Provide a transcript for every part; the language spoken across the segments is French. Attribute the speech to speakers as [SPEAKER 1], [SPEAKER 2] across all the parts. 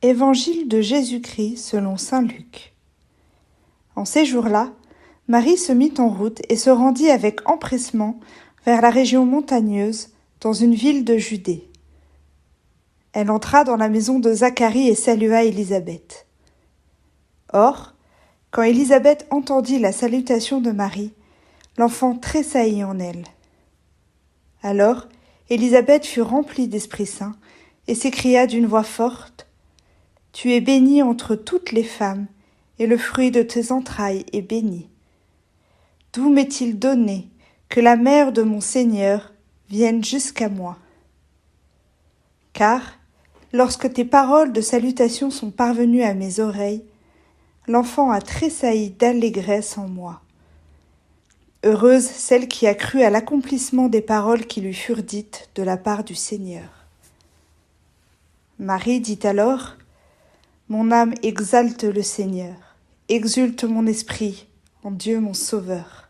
[SPEAKER 1] Évangile de Jésus-Christ selon saint Luc. En ces jours-là, Marie se mit en route et se rendit avec empressement vers la région montagneuse, dans une ville de Judée. Elle entra dans la maison de Zacharie et salua Élisabeth. Or, quand Élisabeth entendit la salutation de Marie, l'enfant tressaillit en elle. Alors, Élisabeth fut remplie d'Esprit Saint et s'écria d'une voix forte : « Tu es bénie entre toutes les femmes, et le fruit de tes entrailles est béni. D'où m'est-il donné que la mère de mon Seigneur vienne jusqu'à moi ? Car, lorsque tes paroles de salutation sont parvenues à mes oreilles, l'enfant a tressailli d'allégresse en moi. Heureuse celle qui a cru à l'accomplissement des paroles qui lui furent dites de la part du Seigneur. » Marie dit alors : « Mon âme exalte le Seigneur, exulte mon esprit en Dieu mon Sauveur.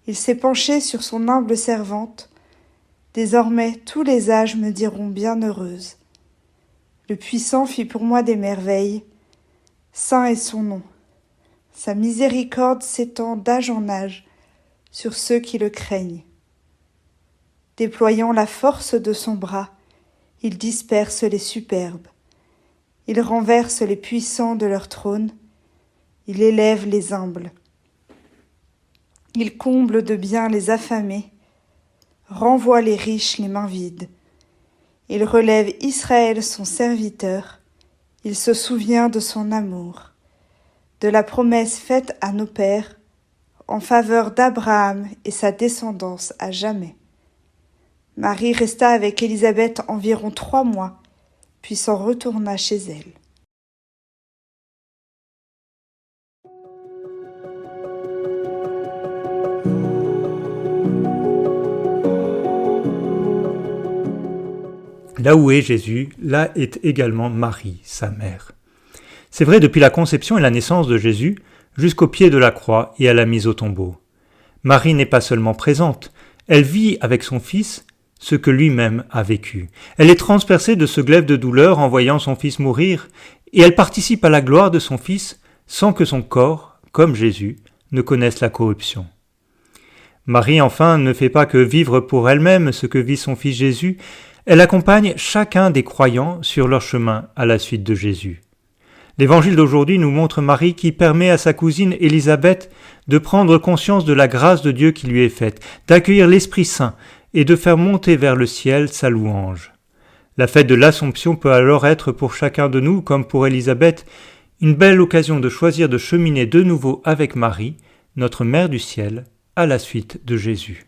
[SPEAKER 1] Il s'est penché sur son humble servante. Désormais tous les âges me diront bienheureuse. Le Puissant fit pour moi des merveilles. Saint est son nom. Sa miséricorde s'étend d'âge en âge sur ceux qui le craignent. Déployant la force de son bras, il disperse les superbes. Il renverse les puissants de leur trône. Il élève les humbles. Il comble de bien les affamés, renvoie les riches les mains vides. Il relève Israël son serviteur. Il se souvient de son amour, de la promesse faite à nos pères en faveur d'Abraham et sa descendance à jamais. Marie resta avec Élisabeth environ 3 mois, puis s'en retourna chez elle.
[SPEAKER 2] Là où est Jésus, là est également Marie, sa mère. C'est vrai depuis la conception et la naissance de Jésus, jusqu'au pied de la croix et à la mise au tombeau. Marie n'est pas seulement présente, elle vit avec son Fils ce que lui-même a vécu. Elle est transpercée de ce glaive de douleur en voyant son Fils mourir, et elle participe à la gloire de son Fils sans que son corps, comme Jésus, ne connaisse la corruption. Marie, enfin, ne fait pas que vivre pour elle-même ce que vit son Fils Jésus, elle accompagne chacun des croyants sur leur chemin à la suite de Jésus. L'évangile d'aujourd'hui nous montre Marie qui permet à sa cousine Élisabeth de prendre conscience de la grâce de Dieu qui lui est faite, d'accueillir l'Esprit Saint et de faire monter vers le ciel sa louange. La fête de l'Assomption peut alors être pour chacun de nous, comme pour Élisabeth, une belle occasion de choisir de cheminer de nouveau avec Marie, notre Mère du ciel, à la suite de Jésus.